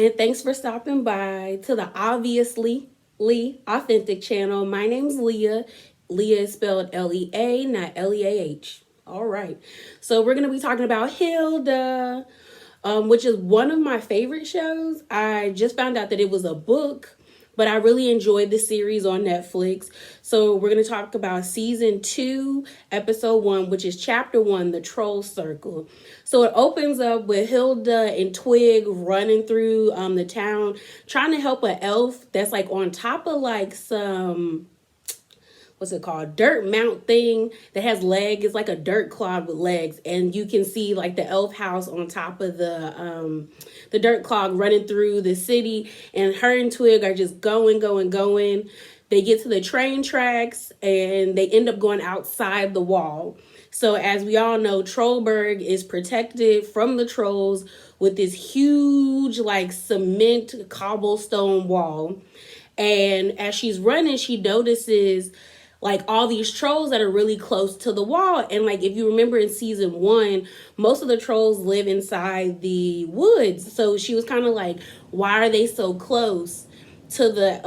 and thanks for stopping by to the obviously Lee Authentic channel. My name's Leah. Leah is spelled Lea, not Leah. All right. So we're going to be talking about Hilda, which is one of my favorite shows. I just found out that it was a book, but I really enjoyed the series on Netflix. So we're going to talk about season 2, episode 1, which is chapter 1, the Troll Circle. So it opens up with Hilda and Twig running through the town, trying to help an elf that's like on top of like some, what's it called, dirt mount thing that has legs. It's like a dirt clod with legs, and you can see like the elf house on top of the dirt clod running through the city. And her and Twig are just going. They get to the train tracks and they end up going outside the wall. So as we all know, Trollberg is protected from the trolls with this huge like cement cobblestone wall. And as she's running, she notices like all these trolls that are really close to the wall. And like if you remember in season 1, most of the trolls live inside the woods. So she was kind of like, why are they so close to the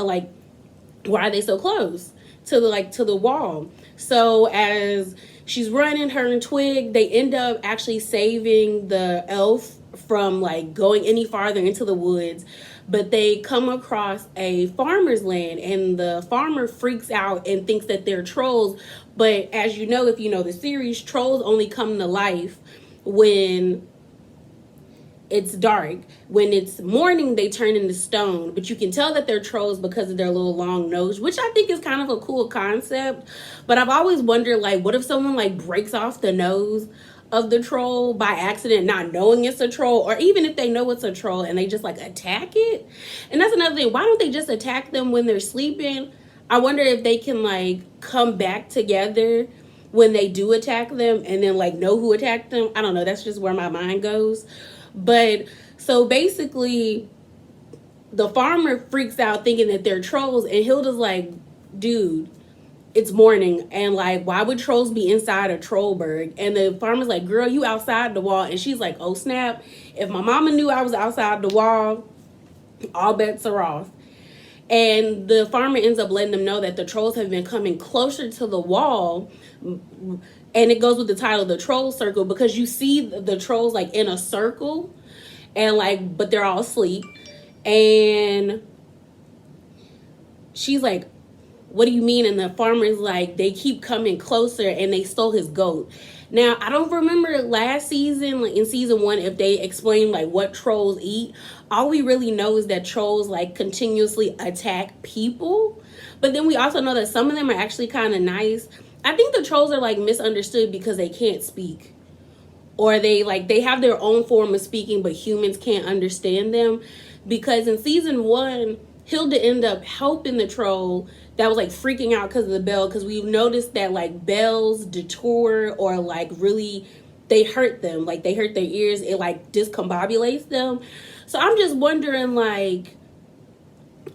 why are they so close to the wall? So as she's running, her and Twig, they end up actually saving the elf from like going any farther into the woods. But they come across a farmer's land, and the farmer freaks out and thinks that they're trolls. But as you know, if you know the series, trolls only come to life when it's dark. When it's morning, they turn into stone. But you can tell that they're trolls because of their little long nose, which I think is kind of a cool concept. But I've always wondered, like, what if someone like breaks off the nose of the troll by accident, not knowing it's a troll, or even if they know it's a troll and they just like attack it. And that's another thing. Why don't they just attack them when they're sleeping? I wonder if they can like come back together when they do attack them and then like know who attacked them. I don't know. That's just where my mind goes. But so basically, the farmer freaks out thinking that they're trolls, and Hilda's like, dude, it's morning, and like, why would trolls be inside a Trollberg? And the farmer's like, girl, you outside the wall. And she's like, oh snap, if my mama knew I was outside the wall, all bets are off. And the farmer ends up letting them know that the trolls have been coming closer to the wall. And it goes with the title, the Troll Circle, because you see the trolls like in a circle, and like, but they're all asleep. And she's like, what do you mean? And the farmer's like, they keep coming closer and they stole his goat. Now, I don't remember last season, like in season 1, if they explained like what trolls eat. All we really know is that trolls like continuously attack people. But then we also know that some of them are actually kind of nice. I think the trolls are like misunderstood because they can't speak. Or they have their own form of speaking, but humans can't understand them. Because in season 1, Hilda ended up helping the troll that was like freaking out because of the bell, because we've noticed that like bells detour or like really they hurt them, like they hurt their ears, it like discombobulates them. So I'm just wondering, like,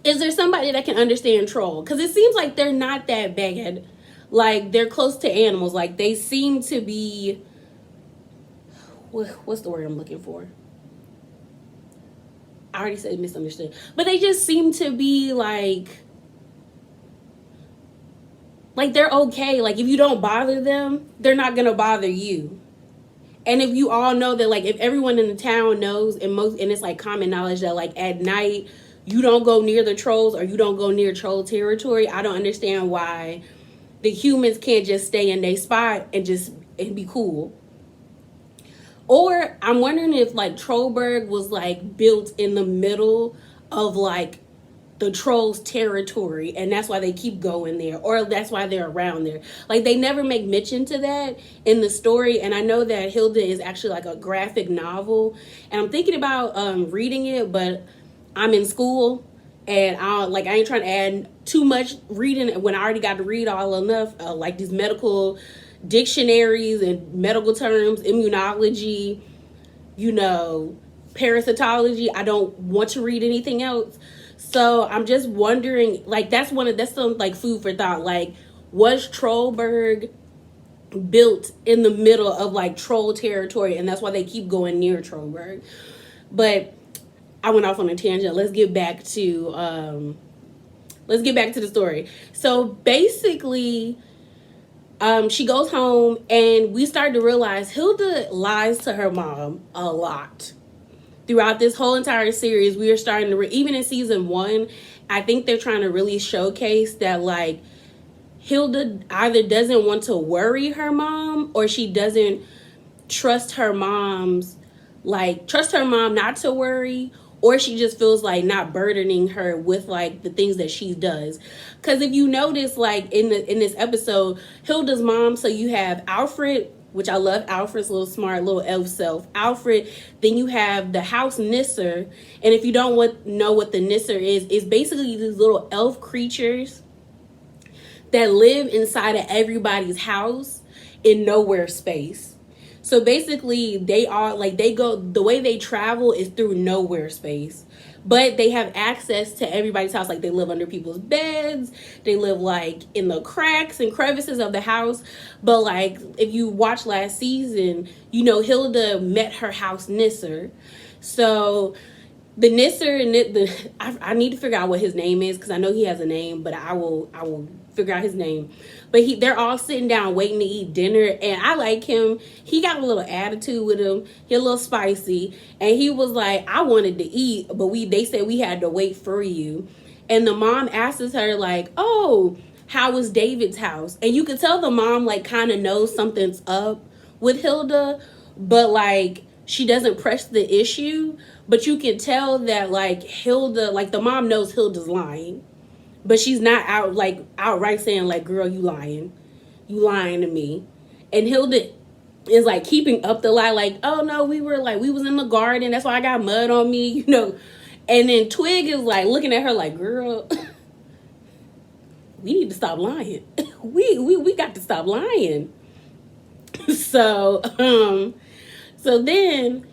is there somebody that can understand troll? Because it seems like they're not that bad. Like, they're close to animals. Like, they seem to be, what's the word I'm looking for? I already said misunderstood. But they just seem to be like they're okay. Like, if you don't bother them, they're not gonna bother you. And if you all know that, like, if everyone in the town knows, and it's like common knowledge that like at night you don't go near the trolls or you don't go near troll territory, I don't understand why the humans can't just stay in their spot and be cool. Or I'm wondering if like Trollberg was like built in the middle of like the trolls territory, and that's why they keep going there, or that's why they're around there. Like, they never make mention to that in the story. And I know that Hilda is actually like a graphic novel, and I'm thinking about reading it, but I'm in school and I ain't trying to add too much reading when I already got to read all enough, like these medical dictionaries and medical terms, immunology, parasitology. I don't want to read anything else. So I'm just wondering, like, that's some like food for thought. Like, was Trollberg built in the middle of like troll territory, and that's why they keep going near Trollberg? But I went off on a tangent. Let's get back to the story. So basically, she goes home, and we start to realize Hilda lies to her mom a lot. Throughout this whole entire series, we are starting to, even in season 1, I think they're trying to really showcase that, like, Hilda either doesn't want to worry her mom, or she doesn't trust her mom's, like, trust her mom not to worry, or she just feels like not burdening her with, like, the things that she does. Because if you notice, like, in this episode, Hilda's mom, so you have Alfred, which I love Alfred's little smart little elf self, Alfred. Then you have the house Nisser, and if you don't know what the Nisser is, it's basically these little elf creatures that live inside of everybody's house in nowhere space. So basically, they are like, the way they travel is through nowhere space. But they have access to everybody's house. Like, they live under people's beds. They live, like, in the cracks and crevices of the house. But, like, if you watch last season, you know, Hilda met her house Nisser. So the Nisser, I need to figure out what his name is, because I know he has a name, but I will figure out his name. But they're all sitting down waiting to eat dinner, and I like him. He got a little attitude with him. He a little spicy, and he was like, I wanted to eat, but they said we had to wait for you. And the mom asks her, like, oh, how was David's house? And you could tell the mom, like, kind of knows something's up with Hilda, but, like, she doesn't press the issue. But you can tell that, like, Hilda, like, the mom knows Hilda's lying. But she's not outright saying, like, girl, you lying. You lying to me. And Hilda is, like, keeping up the lie, like, oh, no, we was in the garden. That's why I got mud on me, you know. And then Twig is, like, looking at her like, girl, we need to stop lying. we got to stop lying. So then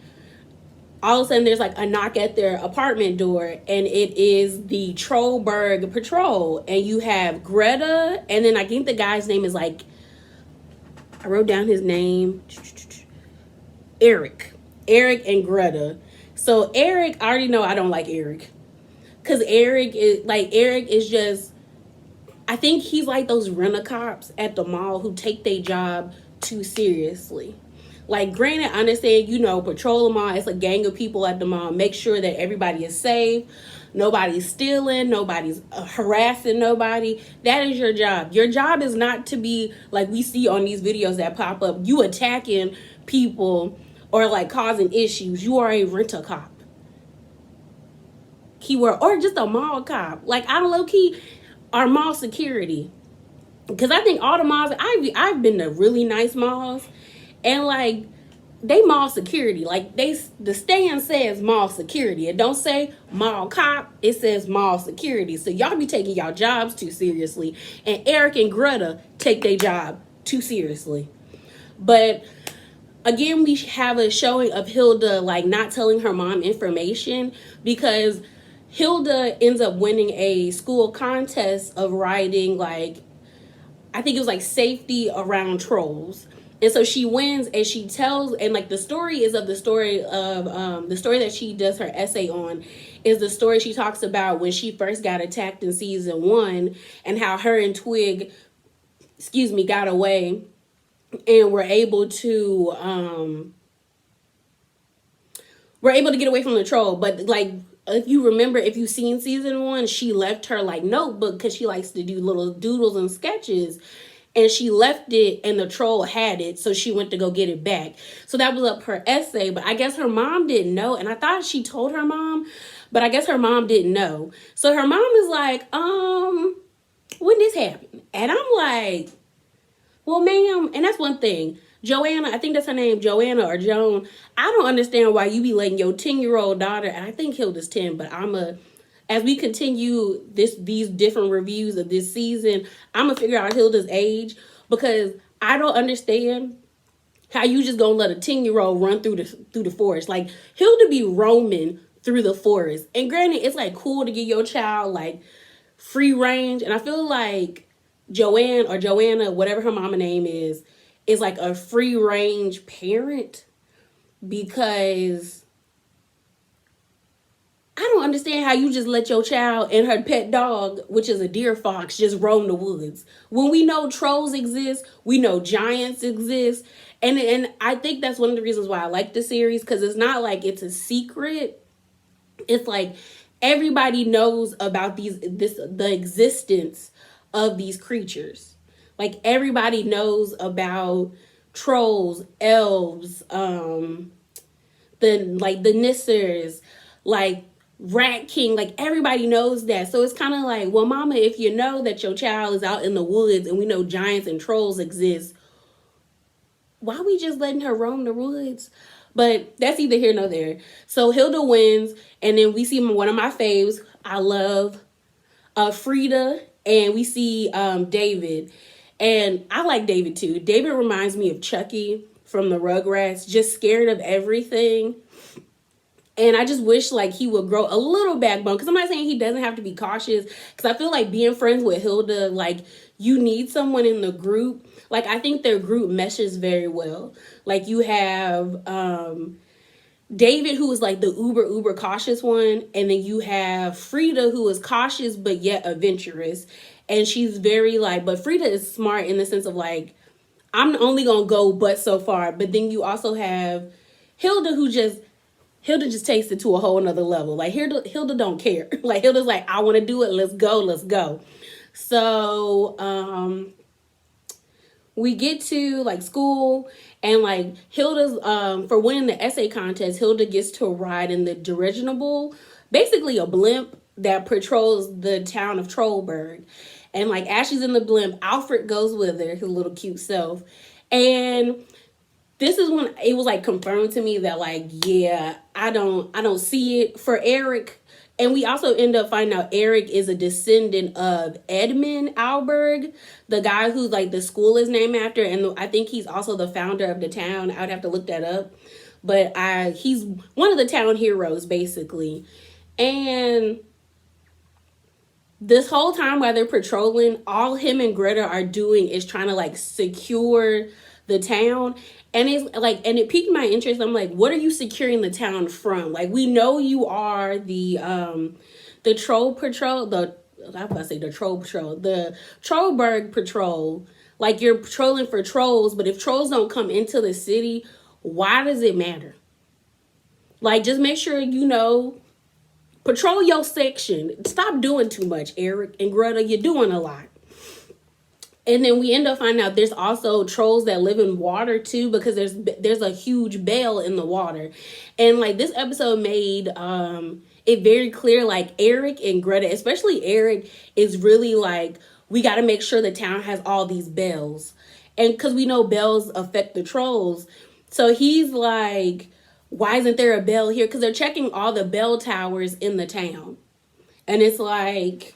all of a sudden there's, like, a knock at their apartment door, and it is the Trollberg Patrol. And you have Greta, and then I think the guy's name is, like, I wrote down his name, Eric and Greta. So Eric, I already know I don't like Eric, because Eric is just, I think he's like those rent-a-cops at the mall who take their job too seriously. Like, granted, I understand, you know, patrol the mall. It's a gang of people at the mall. Make sure that everybody is safe. Nobody's stealing. Nobody's harassing nobody. That is your job. Your job is not to be, like we see on these videos that pop up, you attacking people or, like, causing issues. You are a rent-a-cop. Keyword. Or just a mall cop. Like, I low-key are mall security. Because I think all the malls, I've been to really nice malls, and, like, they mall security. Like, the stand says mall security. It don't say mall cop. It says mall security. So y'all be taking y'all jobs too seriously. And Eric and Greta take their job too seriously. But again, we have a showing of Hilda, like, not telling her mom information, because Hilda ends up winning a school contest of writing, like, I think it was, like, safety around trolls. And so she wins, and she tells, and, like, the story that she does her essay on is the story she talks about when she first got attacked in season 1, and how her and Twig, got away and were able to get away from the troll. But, like, if you remember, if you've seen season 1, she left her, like, notebook, because she likes to do little doodles and sketches. And she left it, and the troll had it, so she went to go get it back. So that was up her essay, but I guess her mom didn't know, and I thought she told her mom, but I guess her mom didn't know. So her mom is like, when this happened? And I'm like, well, ma'am, and that's one thing. Joanna, I think that's her name, Joanna or Joan. I don't understand why you be letting your 10-year-old daughter, and I think Hilda's 10, but as we continue these different reviews of this season, I'm going to figure out Hilda's age, because I don't understand how you just going to let a 10-year-old run through the forest. Like, Hilda be roaming through the forest. And granted, it's, like, cool to give your child, like, free range. And I feel like Joanne or Joanna, whatever her mama name is like a free range parent, because I don't understand how you just let your child and her pet dog, which is a deer fox, just roam the woods. When we know trolls exist, we know giants exist. And I think that's one of the reasons why I like the series, because it's not like it's a secret. It's like everybody knows about the existence of these creatures. Like everybody knows about trolls, elves, the Nissers, like Rat King, like everybody knows that. So it's kind of like, well, mama, if you know that your child is out in the woods and we know giants and trolls exist, why are we just letting her roam the woods? But that's either here nor there. So Hilda wins, and then we see one of my faves. I love Frida, and we see David. And I like David too. David reminds me of Chucky from the Rugrats, just scared of everything. And I just wish like he would grow a little backbone. Because I'm not saying he doesn't have to be cautious. Because I feel like being friends with Hilda, like you need someone in the group. Like I think their group meshes very well. Like you have David, who is like the uber cautious one. And then you have Frida, who is cautious but yet adventurous. And she's very like, but Frida is smart in the sense of like, I'm only going to go but so far. But then you also have Hilda, Hilda just takes it to a whole nother level. Like Hilda don't care. Like Hilda's like, I want to do it. Let's go. So we get to like school, and like Hilda's for winning the essay contest, Hilda gets to ride in the dirigible, basically a blimp that patrols the town of Trollberg. And like as she's in the blimp, Alfred goes with her, his little cute self. And this is when it was like confirmed to me that like, yeah, I don't see it for Eric. And we also end up finding out Eric is a descendant of Edmund Alberg, the guy who like the school is named after. And I think he's also the founder of the town. I would have to look that up. But he's one of the town heroes, basically. And this whole time while they're patrolling, all him and Greta are doing is trying to like secure the town. And it's like, and it piqued my interest. I'm like, what are you securing the town from? Like, we know you are the troll patrol, the Trollberg patrol. Like, you're patrolling for trolls, but if trolls don't come into the city, why does it matter? Like, just make sure you know, patrol your section. Stop doing too much, Eric and Greta. You're doing a lot. And then we end up finding out there's also trolls that live in water too, because there's a huge bell in the water. And like this episode made it very clear, like Eric and Greta, especially Eric, is really like, we got to make sure the town has all these bells. And because we know bells affect the trolls. So he's like, why isn't there a bell here? Because they're checking all the bell towers in the town. And it's like,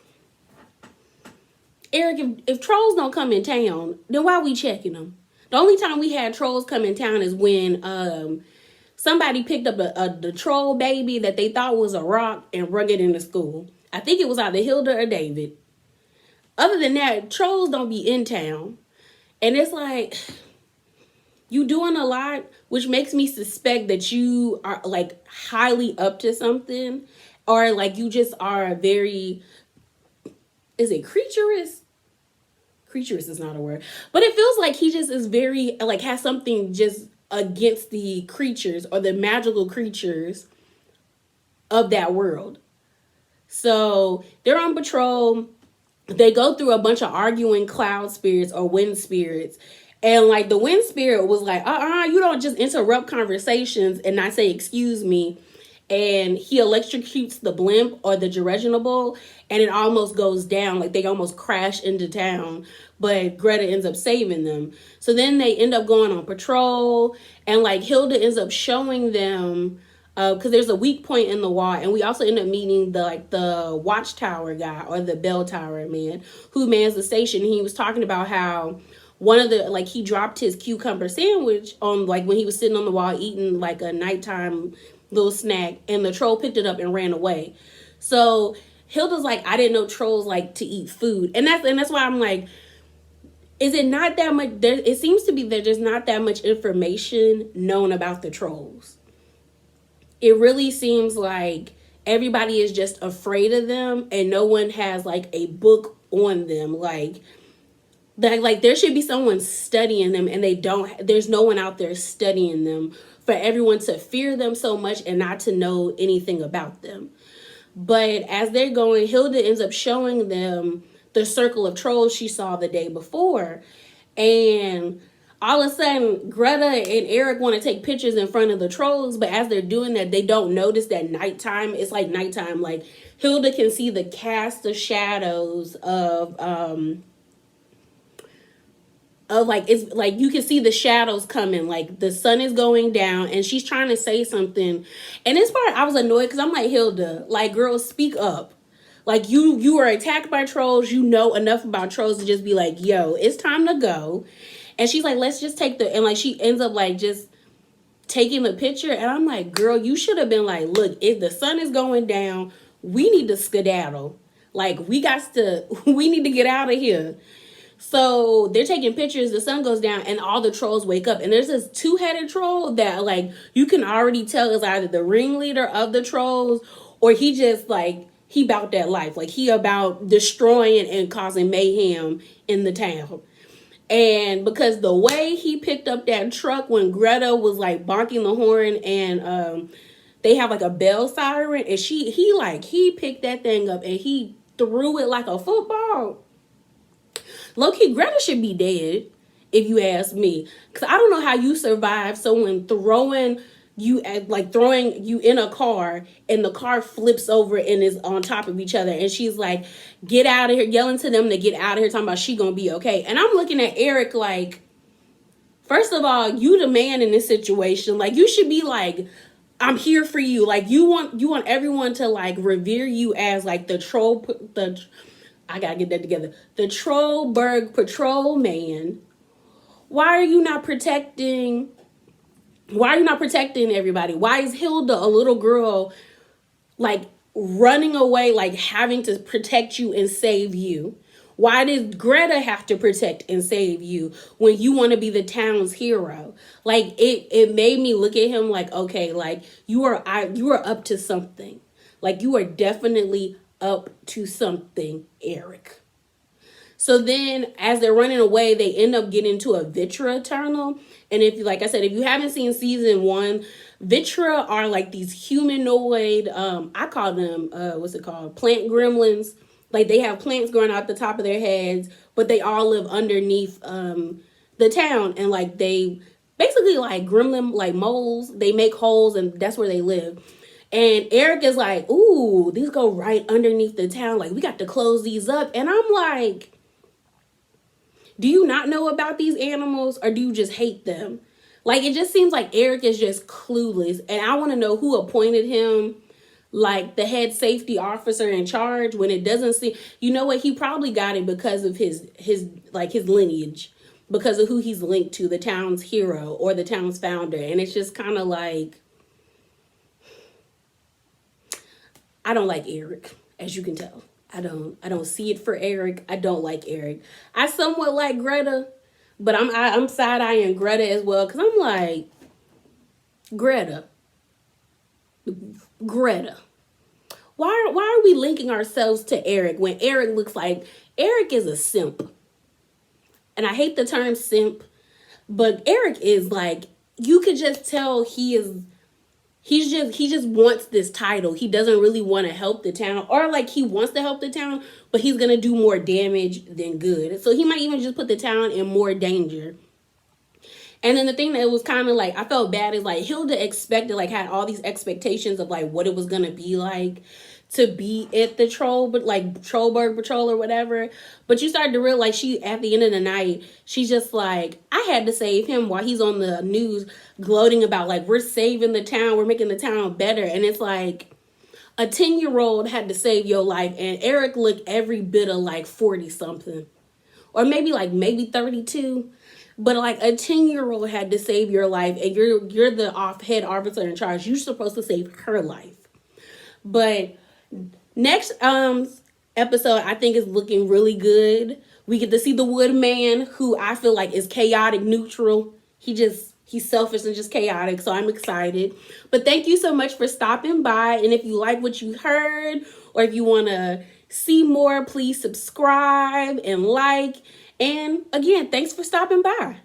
Eric, if trolls don't come in town, then why are we checking them? The only time we had trolls come in town is when somebody picked up the troll baby that they thought was a rock and brought it into school. I think it was either Hilda or David. Other than that, trolls don't be in town. And it's like, you doing a lot, which makes me suspect that you are like highly up to something, or like you just are very, is it creaturous? Creaturous is not a word, but it feels like he just is very like has something just against the creatures or the magical creatures of that world. So they're on patrol. They go through a bunch of arguing cloud spirits or wind spirits. And like the wind spirit was like, you don't just interrupt conversations and not say, excuse me. And he electrocutes the blimp or the dirigible, and it almost goes down. Like they almost crash into town, but Greta ends up saving them. So then they end up going on patrol, and like Hilda ends up showing them, because there's a weak point in the wall. And we also end up meeting the watchtower guy or the bell tower man who mans the station. He was talking about how one of the, like he dropped his cucumber sandwich on, like when he was sitting on the wall eating like a nighttime little snack, and the troll picked it up and ran away. So Hilda's like, I didn't know trolls like to eat food. And that's why I'm like, is it not that much there? It seems to be that there's not that much information known about the trolls. It really seems like everybody is just afraid of them and no one has like a book on them. Like that, like there should be someone studying them and they don't, there's no one out there studying them for everyone to fear them so much and not to know anything about them. But as they're going, Hilda ends up showing them the circle of trolls she saw the day before. And all of a sudden, Greta and Eric want to take pictures in front of the trolls. But as they're doing that, they don't notice that nighttime, it's like nighttime. Like Hilda can see the cast of shadows of like, it's like you can see the shadows coming, like the sun is going down and she's trying to say something. And this part I was annoyed because I'm like, Hilda, like, girl, speak up. Like you are attacked by trolls, you know enough about trolls to just be like, yo, it's time to go. And she's like, let's just take the, and like she ends up like just taking the picture. And I'm like, girl, you should have been like, look, if the sun is going down, we need to skedaddle. Like we need to get out of here. So they're taking pictures, the sun goes down and all the trolls wake up. And there's this two-headed troll that like you can already tell is either the ringleader of the trolls or he just like, he about that life. Like he about destroying and causing mayhem in the town. And because the way he picked up that truck when Greta was like bonking the horn and they have like a bell siren and he picked that thing up and he threw it like a football. Low-key, Greta should be dead, if you ask me. Because I don't know how you survive someone throwing you in a car and the car flips over and is on top of each other. And she's like, get out of here, yelling to them to get out of here, talking about she gonna be okay. And I'm looking at Eric like, first of all, you the man in this situation. Like, you should be like, I'm here for you. Like, you want everyone to like revere you as like the troll, I gotta get that together. The Trollberg Patrol man. Why are you not protecting everybody? Why is Hilda, a little girl, like running away, like having to protect you and save you? Why did Greta have to protect and save you when you want to be the town's hero? Like it made me look at him like, okay, like you are up to something. Like you are definitely up to something, Eric. So then as they're running away, they end up getting into a Vitra tunnel. And if, like I said, if you haven't seen season 1, Vitra are like these humanoid, I call them, plant gremlins. Like they have plants growing out the top of their heads, but they all live underneath the town. And like they basically like gremlin, like moles, they make holes and that's where they live. And Eric is like, ooh, these go right underneath the town. Like, we got to close these up. And I'm like, do you not know about these animals or do you just hate them? Like, it just seems like Eric is just clueless. And I want to know who appointed him, like, the head safety officer in charge when it doesn't seem, you know what? He probably got it because of his lineage, because of who he's linked to, the town's hero or the town's founder. And it's just kind of like, I don't like Eric, as you can tell. I don't see it for Eric. I don't like Eric. I somewhat like Greta, but I'm side-eyeing Greta as well because I'm like, Greta. Why are we linking ourselves to Eric when Eric looks like Eric is a simp? And I hate the term simp, but Eric is like, you could just tell he just wants this title. He doesn't really want to help the town, or like he wants to help the town, but he's going to do more damage than good. So he might even just put the town in more danger. And then the thing that was kind of like, I felt bad is like Hilda had all these expectations of like what it was going to be like to be at the Trollberg Patrol or whatever. But you started to realize at the end of the night, she's just like, I had to save him while he's on the news gloating about like, we're saving the town, we're making the town better. And it's like a 10-year-old had to save your life. And Eric looked every bit of like 40 something or maybe 32. But like a 10-year-old had to save your life and you're the head officer in charge. You're supposed to save her life. But next episode, I think is looking really good. We get to see the Woodman, who I feel like is chaotic neutral. He just He's selfish and just chaotic, so I'm excited. But thank you so much for stopping by. And if you like what you heard, or if you want to see more, please subscribe and like. And again, thanks for stopping by.